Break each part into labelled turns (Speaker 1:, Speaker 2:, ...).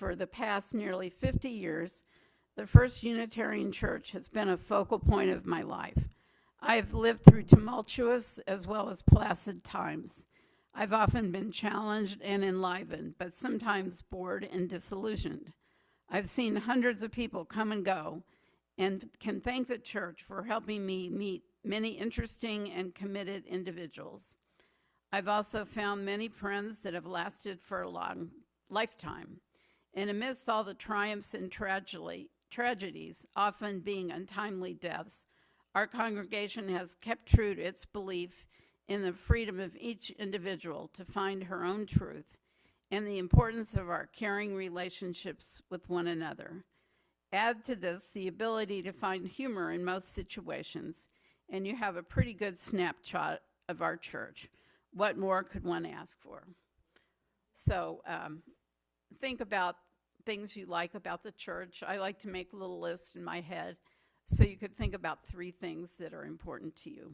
Speaker 1: for the past nearly 50 years, the First Unitarian Church has been a focal point of my life. I have lived through tumultuous as well as placid times. I've often been challenged and enlivened, but sometimes bored and disillusioned. I've seen hundreds of people come and go, and can thank the church for helping me meet many interesting and committed individuals. I've also found many friends that have lasted for a long lifetime. And amidst all the triumphs and tragedies, often being untimely deaths, our congregation has kept true to its belief in the freedom of each individual to find her own truth and the importance of our caring relationships with one another. Add to this the ability to find humor in most situations, and you have a pretty good snapshot of our church. What more could one ask for? So think about things you like about the church. I like to make a little list in my head so you could think about 3 things that are important to you.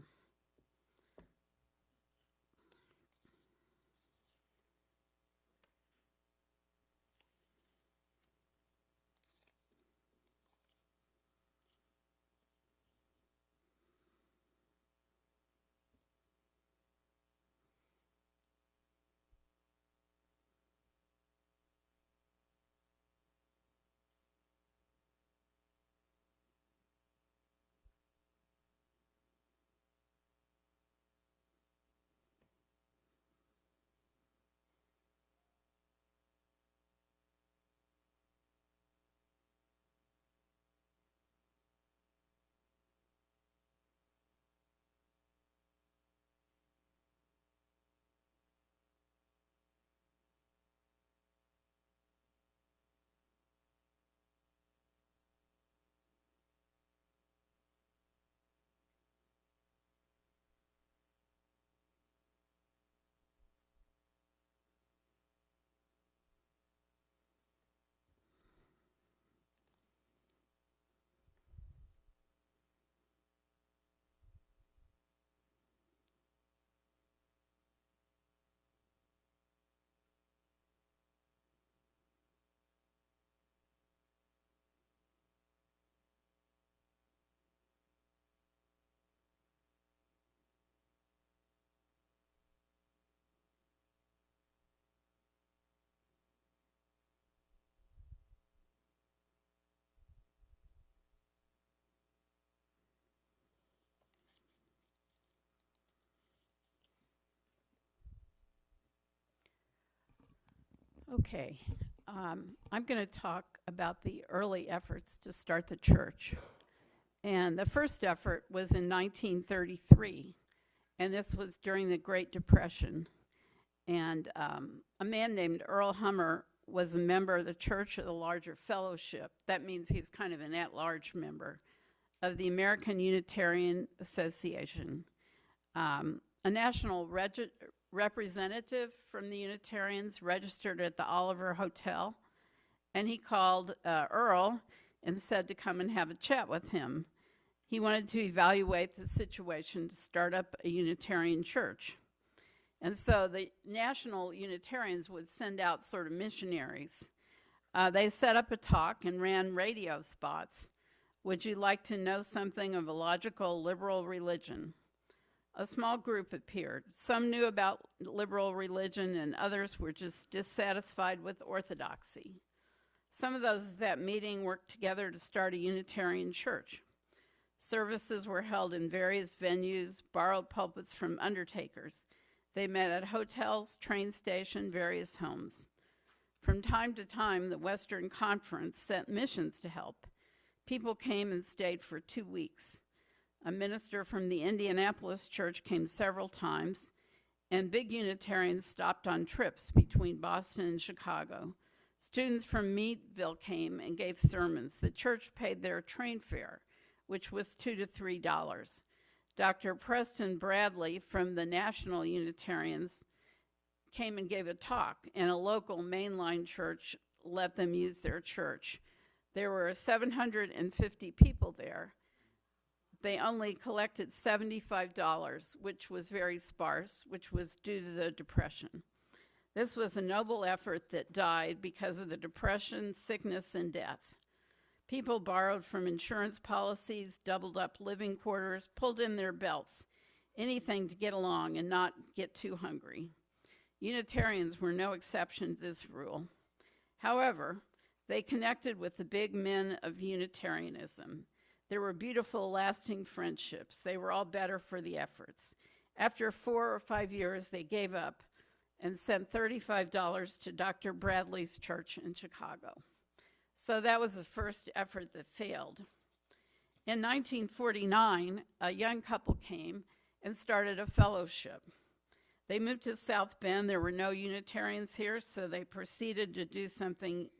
Speaker 1: Okay, I'm going to talk about the early efforts to start the church. And the first effort was in 1933, and this was during the Great Depression. And a man named Earl Hummer was a member of the Church of the Larger Fellowship. That means he was kind of an at-large member of the American Unitarian Association. A national representative from the Unitarians registered at the Oliver Hotel, and he called Earl and said to come and have a chat with him. He wanted to evaluate the situation to start up a Unitarian church. And so the national Unitarians would send out sort of missionaries. They set up a talk and ran radio spots. Would you like to know something of a logical liberal religion? A small group appeared. Some knew about liberal religion, and others were just dissatisfied with orthodoxy. Some of those at that meeting worked together to start a Unitarian church. Services were held in various venues, borrowed pulpits from undertakers. They met at hotels, train station, various homes. From time to time, the Western Conference sent missions to help. People came and stayed for 2 weeks. A minister from the Indianapolis church came several times, and big Unitarians stopped on trips between Boston and Chicago. Students from Meadville came and gave sermons. The church paid their train fare, which was $2 to $3. Dr. Preston Bradley from the National Unitarians came and gave a talk, and a local mainline church let them use their church. There were 750 people there. They only collected $75, which was very sparse, which was due to the Depression. This was a noble effort that died because of the depression, sickness, and death. People borrowed from insurance policies, doubled up living quarters, pulled in their belts, anything to get along and not get too hungry. Unitarians were no exception to this rule. However, they connected with the big men of Unitarianism. There were beautiful, lasting friendships. They were all better for the efforts. After 4 or 5 years, they gave up and sent $35 to Dr. Bradley's church in Chicago. So that was the first effort that failed. In 1949, a young couple came and started a fellowship. They moved to South Bend. There were no Unitarians here, so they proceeded to do something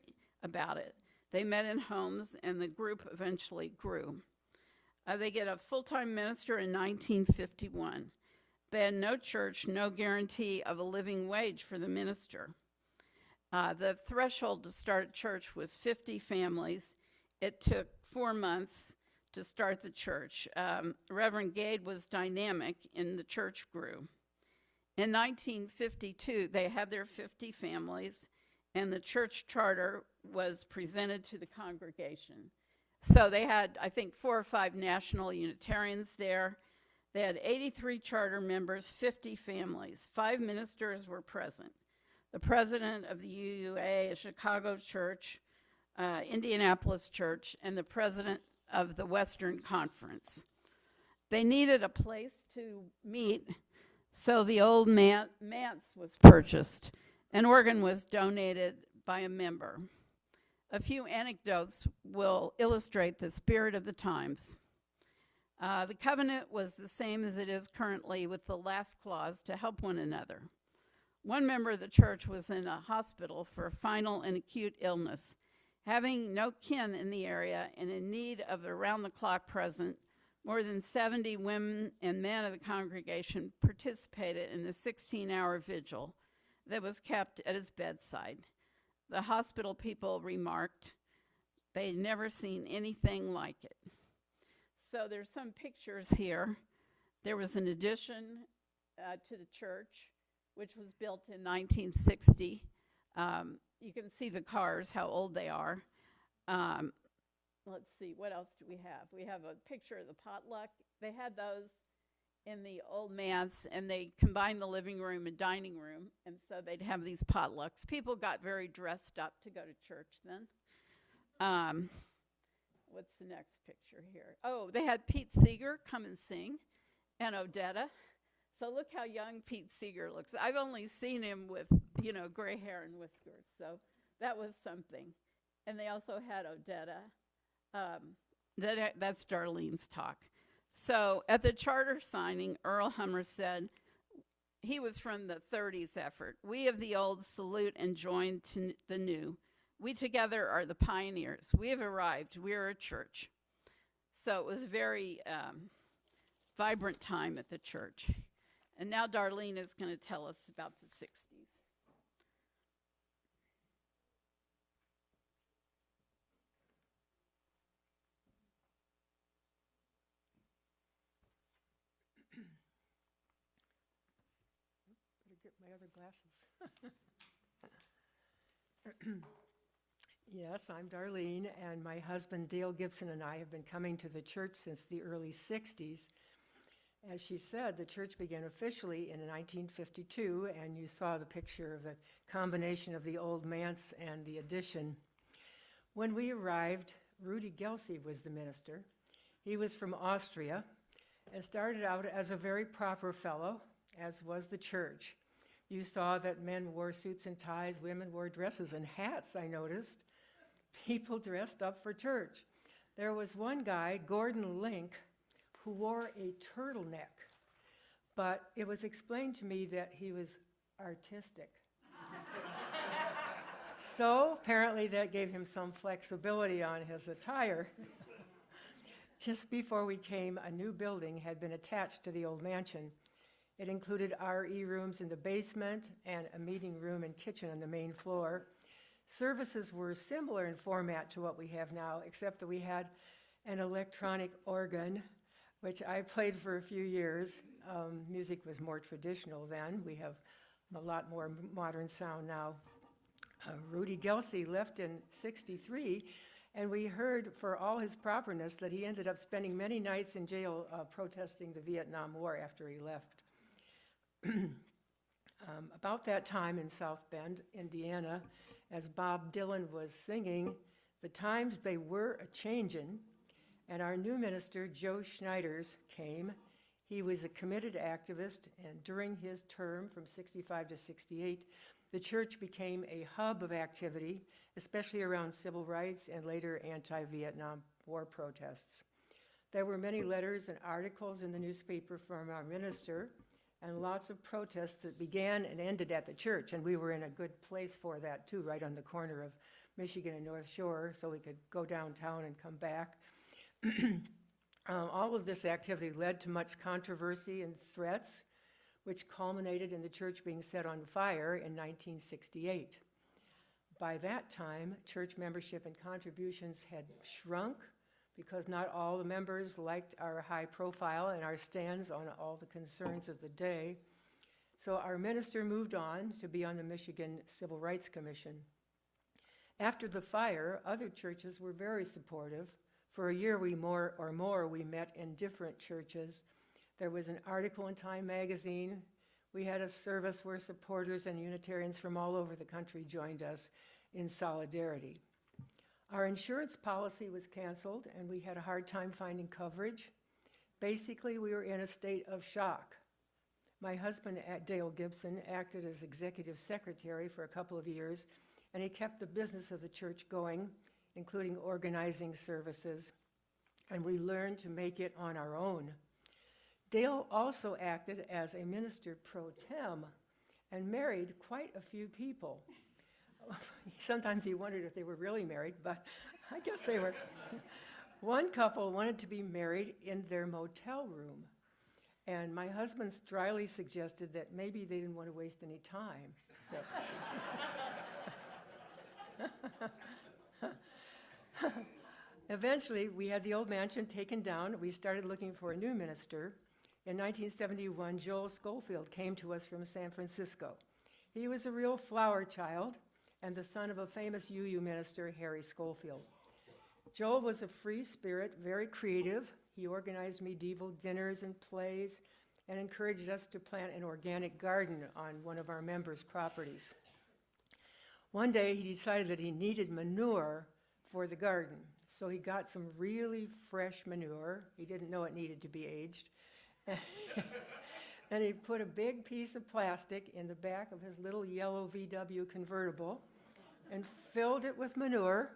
Speaker 1: about it. They met in homes, and the group eventually grew. They get a full-time minister in 1951. They had no church, no guarantee of a living wage for the minister. The threshold to start a church was 50 families. It took 4 months to start the church. Reverend Gade was dynamic, and the church grew. In 1952, they had their 50 families, and the church charter was presented to the congregation. So they had, I think, 4 or 5 national Unitarians there. They had 83 charter members, 50 families. 5 ministers were present. The president of the UUA, a Chicago church, Indianapolis church, and the president of the Western Conference. They needed a place to meet, so the old manse was purchased. An organ was donated by a member. A few anecdotes will illustrate the spirit of the times. The covenant was the same as it is currently, with the last clause to help one another. One member of the church was in a hospital for a final and acute illness. Having no kin in the area and in need of around-the-clock presence, more than 70 women and men of the congregation participated in the 16-hour vigil that was kept at his bedside. The hospital people remarked they'd never seen anything like it. So there's some pictures here. There was an addition to the church, which was built in 1960. You can see the cars, how old they are. Let's see, what else do we have? We have a picture of the potluck. They had those in the old manse, and they combined the living room and dining room, and so they'd have these potlucks. People got very dressed up to go to church then. What's the next picture here? Oh, they had Pete Seeger come and sing, and Odetta. So look how young Pete Seeger looks. I've only seen him with, gray hair and whiskers, so that was something. And they also had Odetta. That's Darlene's talk. So at the charter signing, Earl Hummer said, he was from the 30s effort, "We of the old salute and join to the new. We together are the pioneers. We have arrived. We are a church." So it was a very vibrant time at the church. And now Darlene is going to tell us about the 60s.
Speaker 2: Better get my other glasses. Yes, I'm Darlene, and my husband Dale Gibson and I have been coming to the church since the early 60s. As she said, the church began officially in 1952, and you saw the picture of the combination of the old manse and the addition. When we arrived, Rudy Gelsey was the minister. He was from Austria and started out as a very proper fellow, as was the church. You saw that men wore suits and ties, women wore dresses and hats, I noticed. People dressed up for church. There was one guy, Gordon Link, who wore a turtleneck, but it was explained to me that he was artistic. So apparently that gave him some flexibility on his attire. Just before we came, a new building had been attached to the old mansion. It included RE rooms in the basement and a meeting room and kitchen on the main floor. Services were similar in format to what we have now, except that we had an electronic organ, which I played for a few years. Music was more traditional then. We have a lot more modern sound now. Rudy Gelsey left in '63, and we heard for all his properness that he ended up spending many nights in jail protesting the Vietnam War after he left. About that time in South Bend, Indiana, as Bob Dylan was singing, the times they were a-changin', and our new minister, Joe Schneiders, came. He was a committed activist, and during his term from '65 to '68, the church became a hub of activity, especially around civil rights and later anti-Vietnam War protests. There were many letters and articles in the newspaper from our minister, and lots of protests that began and ended at the church, and we were in a good place for that too, right on the corner of Michigan and North Shore, so we could go downtown and come back. All of this activity led to much controversy and threats, which culminated in the church being set on fire in 1968. By that time, church membership and contributions had shrunk because not all the members liked our high profile and our stands on all the concerns of the day. So our minister moved on to be on the Michigan Civil Rights Commission. After the fire, other churches were very supportive. For a year we met in different churches. There was an article in Time magazine. We had a service where supporters and Unitarians from all over the country joined us in solidarity. Our insurance policy was canceled, and we had a hard time finding coverage. Basically, we were in a state of shock. My husband, Dale Gibson, acted as executive secretary for a couple of years, and he kept the business of the church going, including organizing services, and we learned to make it on our own. Dale also acted as a minister pro tem and married quite a few people. Sometimes he wondered if they were really married, but I guess they were. One couple wanted to be married in their motel room, and my husband dryly suggested that maybe they didn't want to waste any time. So eventually, we had the old mansion taken down. We started looking for a new minister. In 1971, Joel Schofield came to us from San Francisco. He was a real flower child and the son of a famous UU minister, Harry Schofield. Joel was a free spirit, very creative. He organized medieval dinners and plays and encouraged us to plant an organic garden on one of our members' properties. One day, he decided that he needed manure for the garden, so he got some really fresh manure. He didn't know it needed to be aged. And he put a big piece of plastic in the back of his little yellow VW convertible and filled it with manure,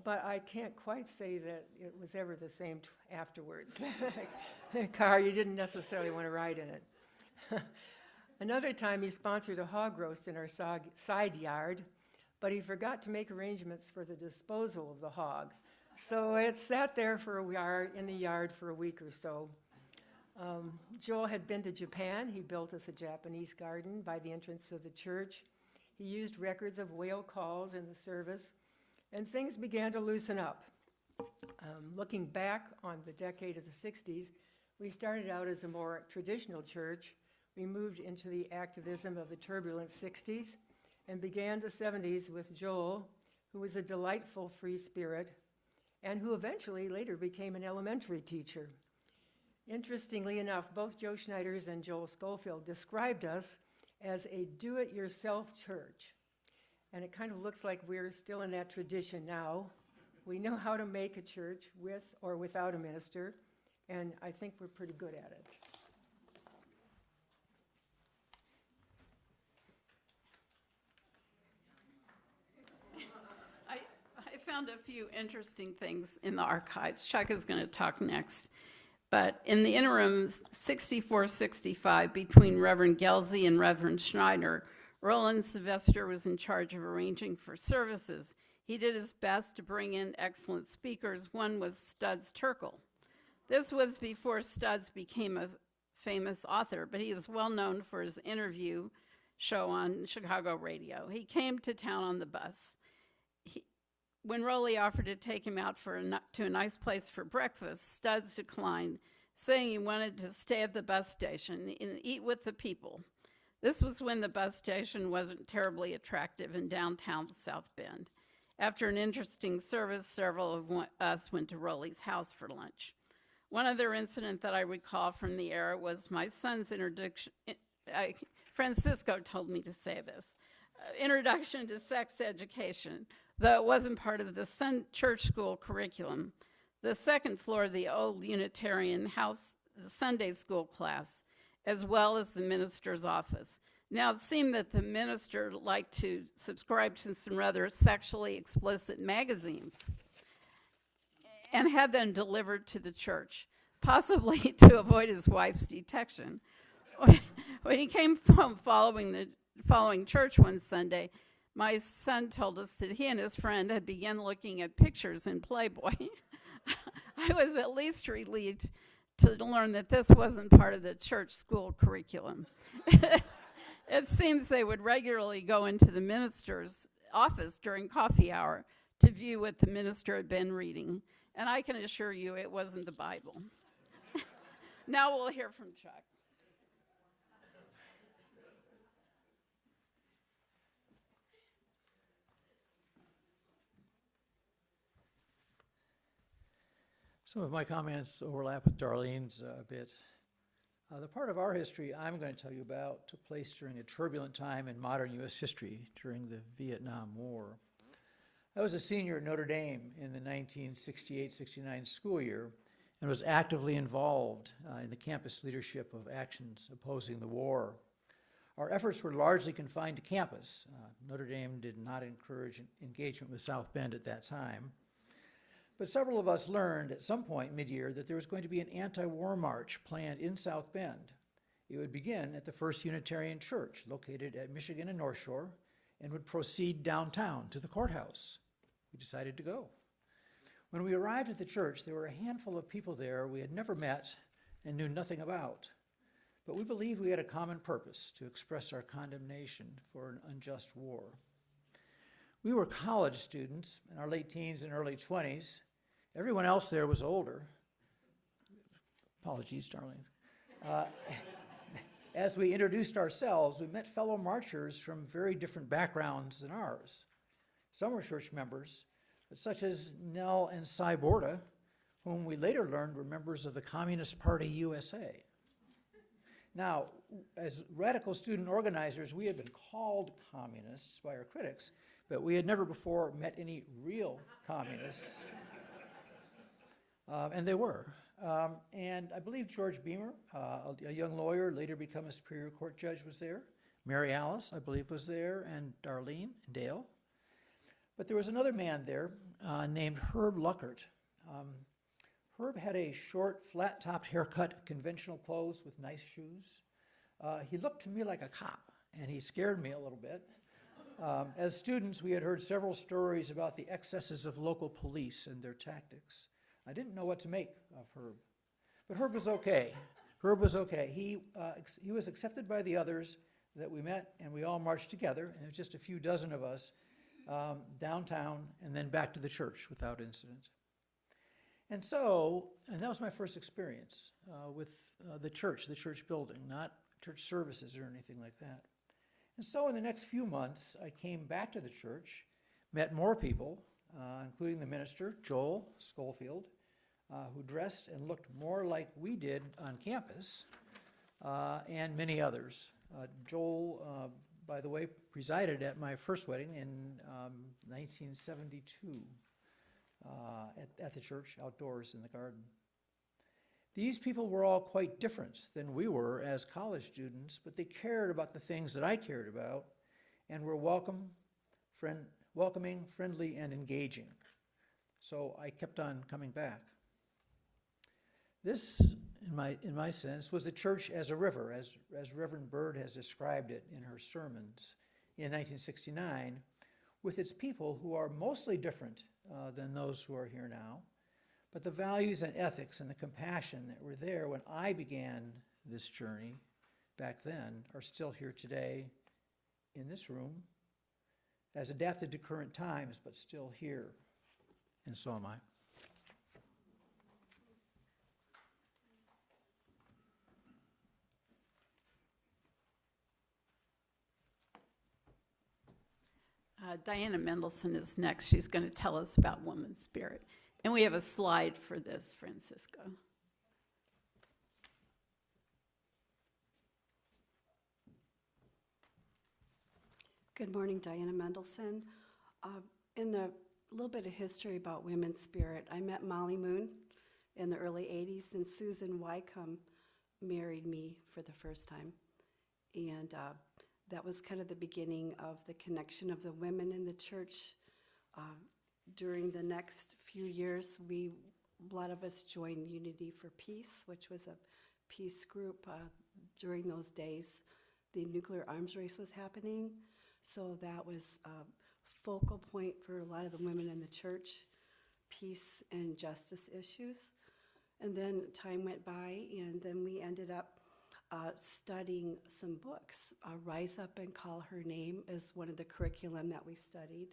Speaker 2: but I can't quite say that it was ever the same afterwards. The car, you didn't necessarily want to ride in it. Another time he sponsored a hog roast in our side yard, but he forgot to make arrangements for the disposal of the hog. So it sat there in the yard for a week or so. Joel had been to Japan. He built us a Japanese garden by the entrance of the church. He used records of whale calls in the service, and things began to loosen up. Looking back on the decade of the 60s, we started out as a more traditional church. We moved into the activism of the turbulent 60s and began the 70s with Joel, who was a delightful free spirit and who eventually later became an elementary teacher. Interestingly enough, both Joe Schneiders and Joel Schofield described us as a do-it-yourself church. And it kind of looks like we're still in that tradition now. We know how to make a church with or without a minister, and I think we're pretty good at it.
Speaker 1: I found a few interesting things in the archives. Chuck is going to talk next. But in the interim, 64-65, between Reverend Gelsey and Reverend Schneider, Roland Sylvester was in charge of arranging for services. He did his best to bring in excellent speakers. One was Studs Terkel. This was before Studs became a famous author, but he was well known for his interview show on Chicago radio. He came to town on the bus. When Rowley offered to take him out to a nice place for breakfast, Studs declined, saying he wanted to stay at the bus station and eat with the people. This was when the bus station wasn't terribly attractive in downtown South Bend. After an interesting service, several of us went to Rowley's house for lunch. One other incident that I recall from the era was my son's introduction. Francisco told me to say this. Introduction to sex education, though it wasn't part of the church school curriculum. The second floor of the old Unitarian house, the Sunday school class, as well as the minister's office. Now, it seemed that the minister liked to subscribe to some rather sexually explicit magazines and had them delivered to the church, possibly to avoid his wife's detection. When he came home following church one Sunday, my son told us that he and his friend had begun looking at pictures in Playboy. I was at least relieved to learn that this wasn't part of the church school curriculum. It seems they would regularly go into the minister's office during coffee hour to view what the minister had been reading, and I can assure you it wasn't the Bible. Now we'll hear from Chuck.
Speaker 3: Some of my comments overlap with Darlene's a bit. The part of our history I'm going to tell you about took place during a turbulent time in modern U.S. history during the Vietnam War. I was a senior at Notre Dame in the 1968-69 school year and was actively involved in the campus leadership of actions opposing the war. Our efforts were largely confined to campus. Notre Dame did not encourage engagement with South Bend at that time. But several of us learned at some point mid-year that there was going to be an anti-war march planned in South Bend. It would begin at the First Unitarian Church, located at Michigan and North Shore, and would proceed downtown to the courthouse. We decided to go. When we arrived at the church, there were a handful of people there we had never met and knew nothing about. But we believed we had a common purpose: to express our condemnation for an unjust war. We were college students in our late teens and early 20s. Everyone else there was older. Apologies, Darlene. As we introduced ourselves, we met fellow marchers from very different backgrounds than ours. Some were church members, but such as Nell and Cy Borda, whom we later learned were members of the Communist Party USA. Now, as radical student organizers, we had been called communists by our critics, but we had never before met any real communists. And they were. And I believe George Beamer, a young lawyer, later become a Superior Court judge, was there. Mary Alice, I believe, was there, and Darlene and Dale. But there was another man there named Herb Luckert. Herb had a short, flat-topped haircut, conventional clothes with nice shoes. He looked to me like a cop, and he scared me a little bit. As students, we had heard several stories about the excesses of local police and their tactics. I didn't know what to make of Herb, but Herb was okay. Herb was okay. He was accepted by the others that we met, and we all marched together, and it was just a few dozen of us, downtown and then back to the church without incident. And that was my first experience with the church building, not church services or anything like that. And so in the next few months, I came back to the church, met more people, including the minister, Joel Schofield, who dressed and looked more like we did on campus, and many others. Joel, by the way, presided at my first wedding in 1972 at the church, outdoors in the garden. These people were all quite different than we were as college students, but they cared about the things that I cared about and were welcoming, friendly, and engaging. So I kept on coming back. This, in my sense, was the church as a river, as Reverend Bird has described it in her sermons in 1969, with its people who are mostly different than those who are here now. But the values and ethics and the compassion that were there when I began this journey back then are still here today in this room, as adapted to current times, but still here. And so am I.
Speaker 1: Diana Mendelson is next. She's going to tell us about woman's spirit. And we have a slide for this, Francisco.
Speaker 4: Good morning, Diana Mendelson. In the little bit of history about women's spirit, I met Molly Moon in the early 80s, and Susan Wycombe married me for the first time. And that was kind of the beginning of the connection of the women in the church. During the next few years, a lot of us joined Unity for Peace, which was a peace group. During those days, the nuclear arms race was happening, so that was a focal point for a lot of the women in the church, peace and justice issues. And then time went by, and then we ended up studying some books. Rise Up and Call Her Name is one of the curriculum that we studied,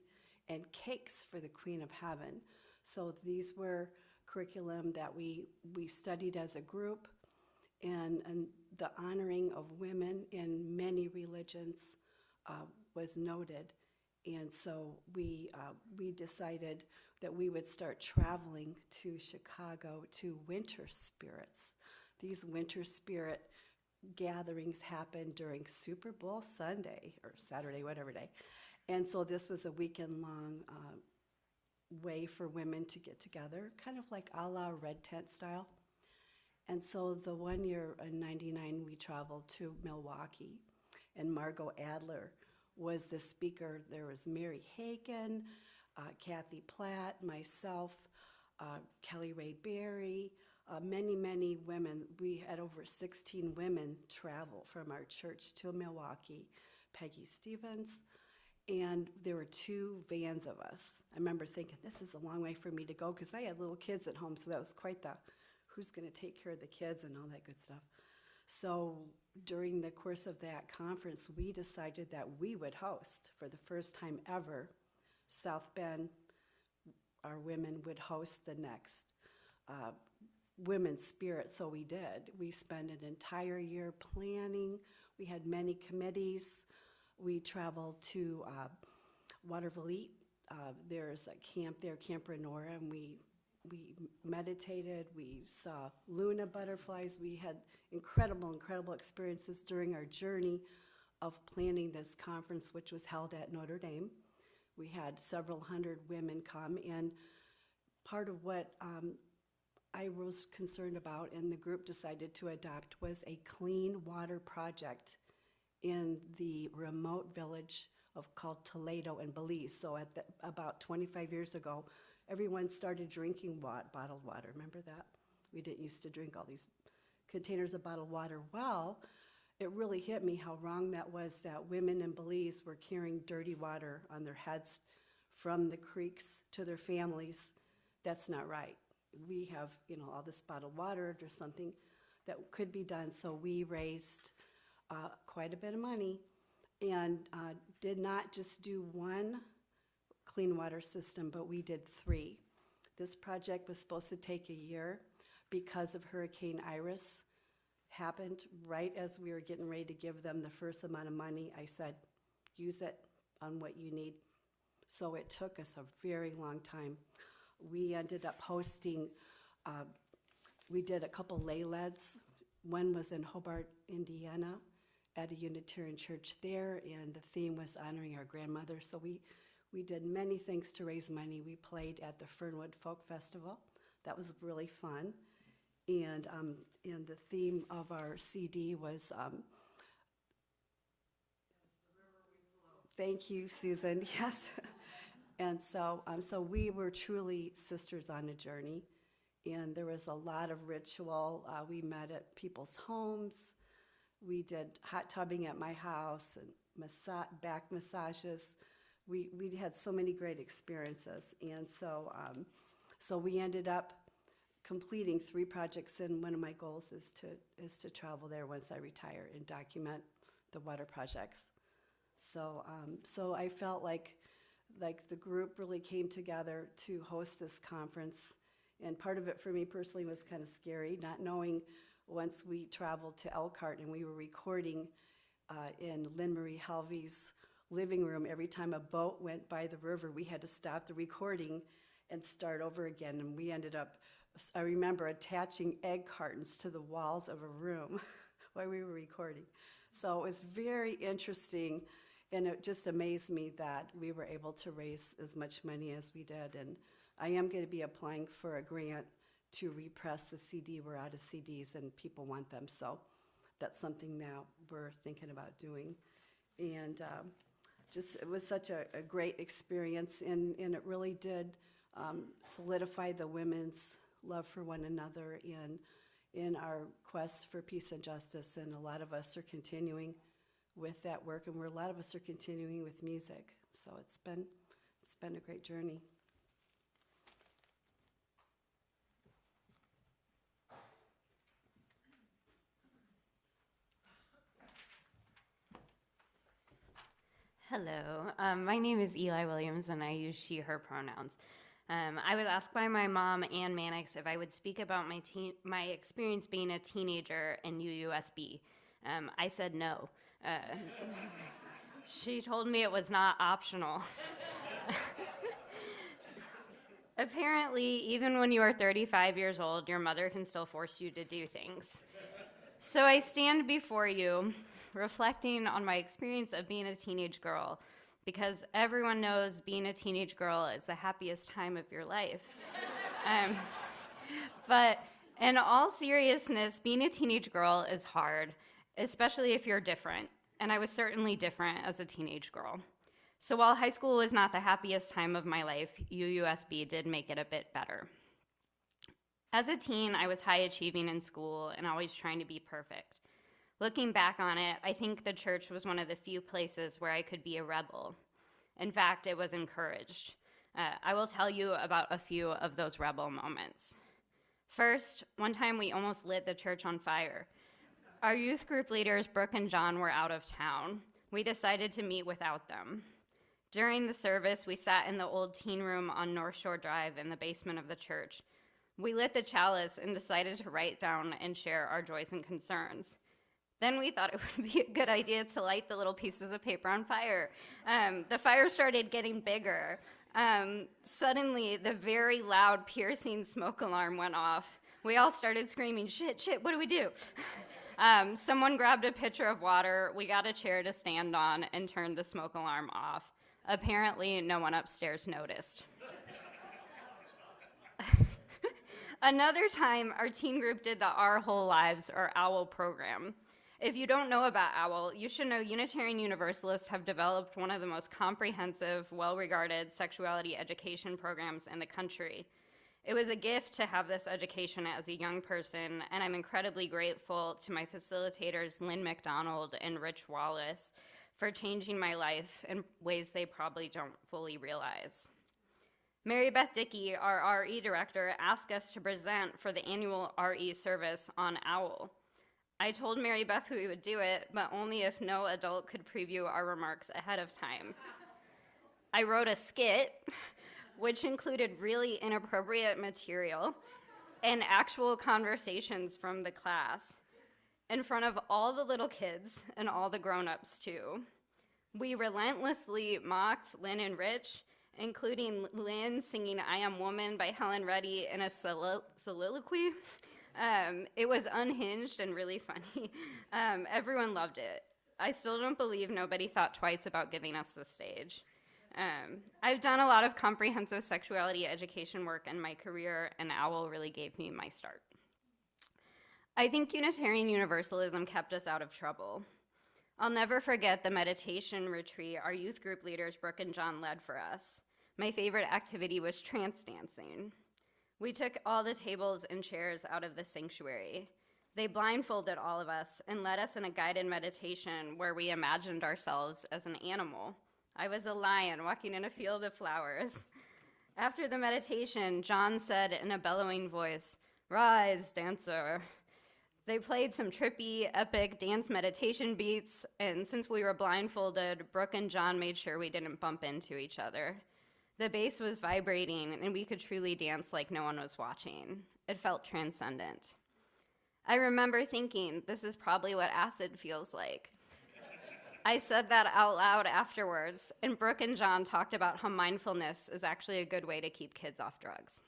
Speaker 4: and Cakes for the Queen of Heaven. So these were curriculum that we studied as a group, and the honoring of women in many religions was noted. And so we decided that we would start traveling to Chicago to Winter Spirits. These Winter Spirit gatherings happened during Super Bowl Sunday or Saturday, whatever day. And so this was a weekend-long way for women to get together, kind of like a la Red Tent style. And so the one year in '99, we traveled to Milwaukee, and Margot Adler was the speaker. There was Mary Hagan, Kathy Platt, myself, Kelly Ray Berry, many, many women. We had over 16 women travel from our church to Milwaukee, Peggy Stevens, and there were 2 vans of us. I remember thinking, this is a long way for me to go, because I had little kids at home, so that was quite the, who's going to take care of the kids and all that good stuff. So during the course of that conference, we decided that we would host, for the first time ever, South Bend, our women would host the next Women's Spirit, so we did. We spent an entire year planning. We had many committees. We traveled to Waterville. There's a camp there, Camp Renora, and we meditated. We saw Luna butterflies. We had incredible experiences during our journey of planning this conference, which was held at Notre Dame. We had several hundred women come, and part of what I was concerned about and the group decided to adopt was a clean water project in the remote village called Toledo in Belize. So about 25 years ago, everyone started drinking bottled water. Remember that? We didn't used to drink all these containers of bottled water. Well, it really hit me how wrong that was, that women in Belize were carrying dirty water on their heads from the creeks to their families. That's not right. We have, all this bottled water. There's something that could be done. So we raised quite a bit of money and did not just do one clean water system, but we did 3. This project was supposed to take a year because of Hurricane Iris. Happened right as we were getting ready to give them the first amount of money. I said, use it on what you need. So it took us a very long time. We ended up hosting, we did a couple lay-leds. One was in Hobart, Indiana, at a Unitarian church there, and the theme was honoring our grandmother. So we did many things to raise money. We played at the Fernwood Folk Festival. That was really fun. And the theme of our CD was, thank you, Susan, yes. And so we were truly sisters on a journey, and there was a lot of ritual. We met at people's homes. We did hot tubbing at my house and back massages. We had so many great experiences, and so we ended up completing 3 projects, and one of my goals is to travel there once I retire and document the water projects. So I felt like the group really came together to host this conference, and part of it for me personally was kind of scary, not knowing. Once we traveled to Elkhart and we were recording in Lynn Marie Helvey's living room. Every time a boat went by the river, we had to stop the recording and start over again. And we ended up, I remember attaching egg cartons to the walls of a room while we were recording. So it was very interesting, and it just amazed me that we were able to raise as much money as we did. And I am going to be applying for a grant to repress the CD. We're out of CDs and people want them, so that's something that we're thinking about doing. And just, it was such a great experience, and it really did solidify the women's love for one another in our quest for peace and justice. And a lot of us are continuing with that work, and a lot of us are continuing with music. So it's been a great journey.
Speaker 5: Hello, my name is Eli Williams, and I use she, her pronouns. I was asked by my mom, Anne Mannix, if I would speak about my experience being a teenager in UUSB. I said no. She told me it was not optional. Apparently, even when you are 35 years old, your mother can still force you to do things. So I stand before you, reflecting on my experience of being a teenage girl, because everyone knows being a teenage girl is the happiest time of your life. But in all seriousness, being a teenage girl is hard, especially if you're different, and I was certainly different as a teenage girl. So while high school was not the happiest time of my life, UUSB did make it a bit better. As a teen, I was high achieving in school and always trying to be perfect. Looking back on it, I think the church was one of the few places where I could be a rebel. In fact, it was encouraged. I will tell you about a few of those rebel moments. First, one time we almost lit the church on fire. Our youth group leaders, Brooke and John, were out of town. We decided to meet without them. During the service, we sat in the old teen room on North Shore Drive in the basement of the church. We lit the chalice and decided to write down and share our joys and concerns. Then we thought it would be a good idea to light the little pieces of paper on fire. The fire started getting bigger. Suddenly, the very loud, piercing smoke alarm went off. We all started screaming, "Shit, shit, what do we do?" Someone grabbed a pitcher of water, we got a chair to stand on, and turned the smoke alarm off. Apparently, no one upstairs noticed. Another time, our teen group did the Our Whole Lives, or OWL program. If you don't know about OWL, you should know Unitarian Universalists have developed one of the most comprehensive, well-regarded sexuality education programs in the country. It was a gift to have this education as a young person, and I'm incredibly grateful to my facilitators, Lynn McDonald and Rich Wallace, for changing my life in ways they probably don't fully realize. Mary Beth Dickey, our RE director, asked us to present for the annual RE service on OWL. I told Mary Beth we would do it, but only if no adult could preview our remarks ahead of time. I wrote a skit, which included really inappropriate material and actual conversations from the class in front of all the little kids and all the grown-ups too. We relentlessly mocked Lynn and Rich, including Lynn singing I Am Woman by Helen Reddy in a soliloquy. It was unhinged and really funny. Everyone loved it. I still don't believe nobody thought twice about giving us the stage. I've done a lot of comprehensive sexuality education work in my career, and OWL really gave me my start. I think Unitarian Universalism kept us out of trouble. I'll never forget the meditation retreat our youth group leaders, Brooke and John, led for us. My favorite activity was trance dancing. We took all the tables and chairs out of the sanctuary. They blindfolded all of us and led us in a guided meditation where we imagined ourselves as an animal. I was a lion walking in a field of flowers. After the meditation, John said in a bellowing voice, "Rise, dancer." They played some trippy, epic dance meditation beats, and since we were blindfolded, Brooke and John made sure we didn't bump into each other. The bass was vibrating, and we could truly dance like no one was watching. It felt transcendent. I remember thinking, this is probably what acid feels like. I said that out loud afterwards, and Brooke and John talked about how mindfulness is actually a good way to keep kids off drugs.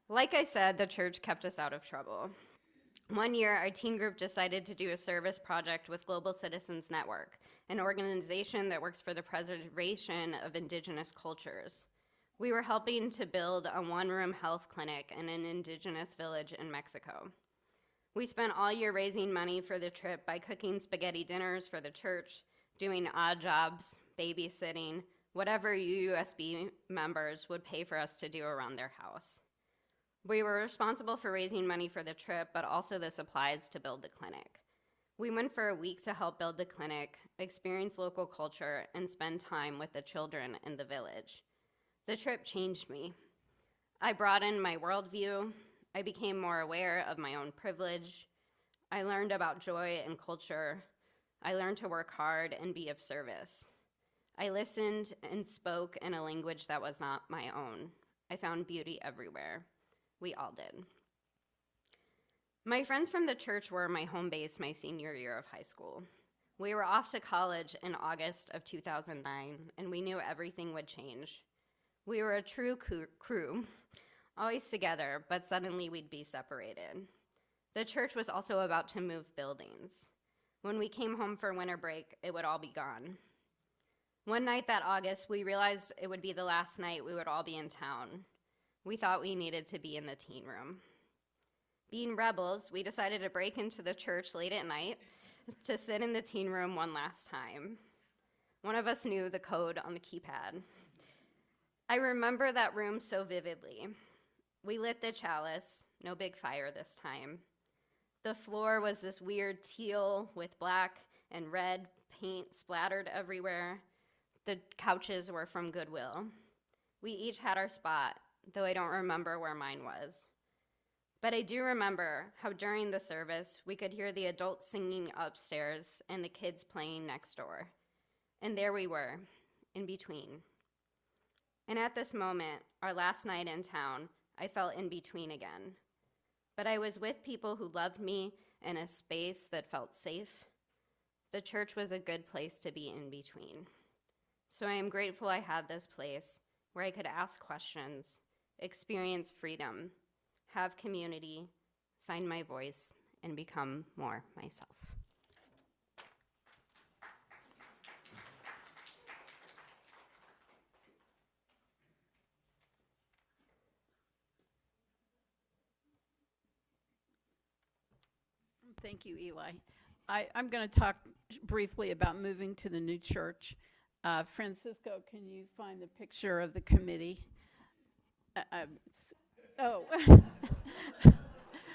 Speaker 5: Like I said, the church kept us out of trouble. One year, our teen group decided to do a service project with Global Citizens Network, an organization that works for the preservation of indigenous cultures. We were helping to build a one-room health clinic in an indigenous village in Mexico. We spent all year raising money for the trip by cooking spaghetti dinners for the church, doing odd jobs, babysitting, whatever USB members would pay for us to do around their house. We were responsible for raising money for the trip, but also the supplies to build the clinic. We went for a week to help build the clinic, experience local culture, and spend time with the children in the village. The trip changed me. I broadened my worldview. I became more aware of my own privilege. I learned about joy and culture. I learned to work hard and be of service. I listened and spoke in a language that was not my own. I found beauty everywhere. We all did. My friends from the church were my home base my senior year of high school. We were off to college in August of 2009, and we knew everything would change. We were a true crew, always together, but suddenly we'd be separated. The church was also about to move buildings. When we came home for winter break, it would all be gone. One night that August, we realized it would be the last night we would all be in town. We thought we needed to be in the teen room. Being rebels, we decided to break into the church late at night to sit in the teen room one last time. One of us knew the code on the keypad. I remember that room so vividly. We lit the chalice, no big fire this time. The floor was this weird teal with black and red paint splattered everywhere. The couches were from Goodwill. We each had our spot, though I don't remember where mine was. But I do remember how during the service, we could hear the adults singing upstairs and the kids playing next door. And there we were, in between. And at this moment, our last night in town, I felt in between again. But I was with people who loved me in a space that felt safe. The church was a good place to be in between. So I am grateful I had this place where I could ask questions, experience freedom, have community, find my voice, and become more myself.
Speaker 1: Thank you, Eli. I'm going to talk briefly about moving to the new church. Francisco, can you find the picture of the committee?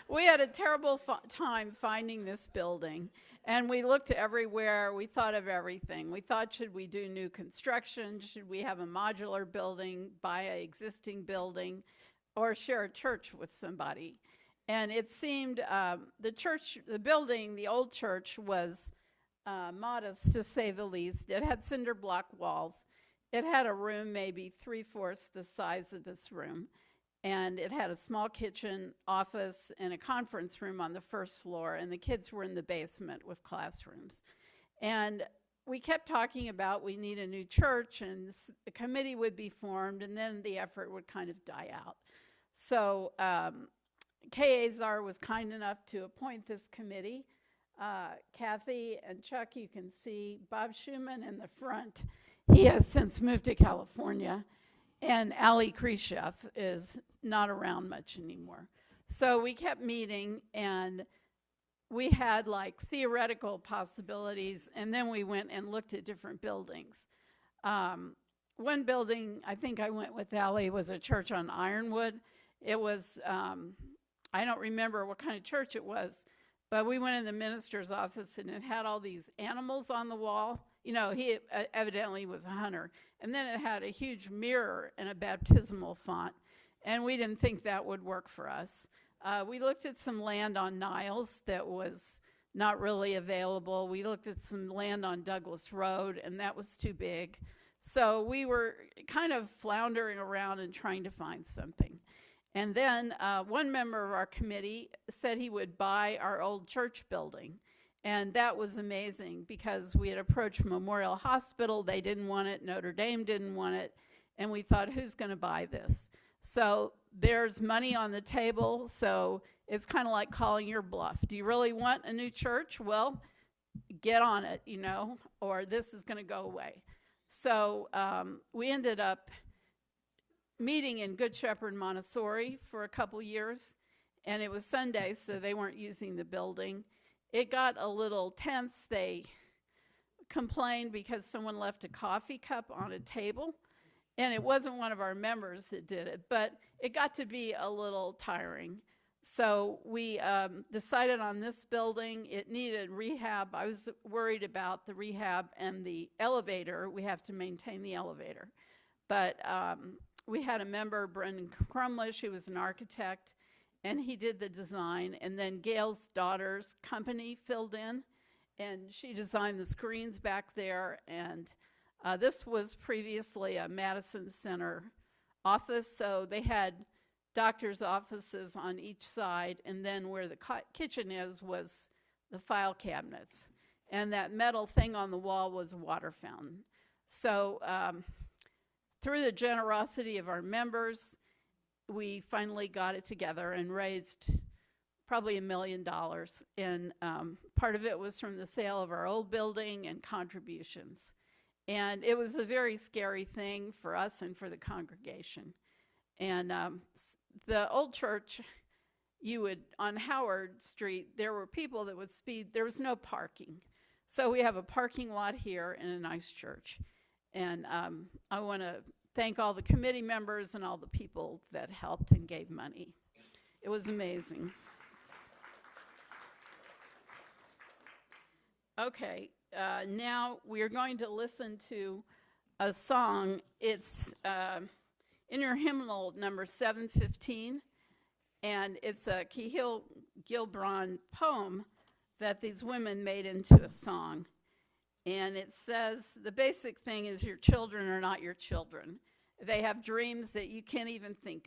Speaker 1: We had a terrible time finding this building, and we looked everywhere. We thought of everything. We thought, should we do new construction? Should we have a modular building, buy an existing building, or share a church with somebody? And it seemed the building, the old church, was modest, to say the least. It had cinder block walls. It had a room maybe 3/4 the size of this room. And it had a small kitchen, office, and a conference room on the first floor. And the kids were in the basement with classrooms. And we kept talking about we need a new church, and a committee would be formed, and then the effort would kind of die out. So Kay Azar was kind enough to appoint this committee. Kathy and Chuck, you can see Bob Schumann in the front. He has since moved to California. And Ali Khrushchev is not around much anymore. So we kept meeting, and we had like theoretical possibilities, and then we went and looked at different buildings. One building, I think I went with Ali, was a church on Ironwood. It was, I don't remember what kind of church it was, but we went in the minister's office, and it had all these animals on the wall. You know, he evidently was a hunter. And then it had a huge mirror and a baptismal font, and we didn't think that would work for us. We looked at some land on Niles that was not really available. We looked at some land on Douglas Road, and that was too big. So we were kind of floundering around and trying to find something. And then one member of our committee said he would buy our old church building. And that was amazing because we had approached Memorial Hospital. They didn't want it. Notre Dame didn't want it. And we thought, who's going to buy this? So there's money on the table. So it's kind of like calling your bluff. Do you really want a new church? Well, get on it, or this is going to go away. So we ended up meeting in Good Shepherd, Montessori for a couple years. And it was Sunday, so they weren't using the building. It got a little tense. They complained because someone left a coffee cup on a table, and it wasn't one of our members that did it, but it got to be a little tiring. So we decided on this building. It needed rehab. I was worried about the rehab and the elevator. We have to maintain the elevator. But we had a member, Brendan Crumlish, who was an architect, and he did the design. And then Gail's daughter's company filled in, and she designed the screens back there. And this was previously a Madison Center office, so they had doctors' offices on each side, and then where the kitchen is was the file cabinets. And that metal thing on the wall was a water fountain. So through the generosity of our members, we finally got it together and raised probably $1 million. And part of it was from the sale of our old building and contributions. And it was a very scary thing for us and for the congregation. And the old church, on Howard Street, there were people that would speed. There was no parking. So we have a parking lot here and a nice church. And I want to thank all the committee members and all the people that helped and gave money. It was amazing. Okay, now we are going to listen to a song. It's in your hymnal number 715, and it's a Cahill Gilbron poem that these women made into a song. And it says, the basic thing is your children are not your children. They have dreams that you can't even think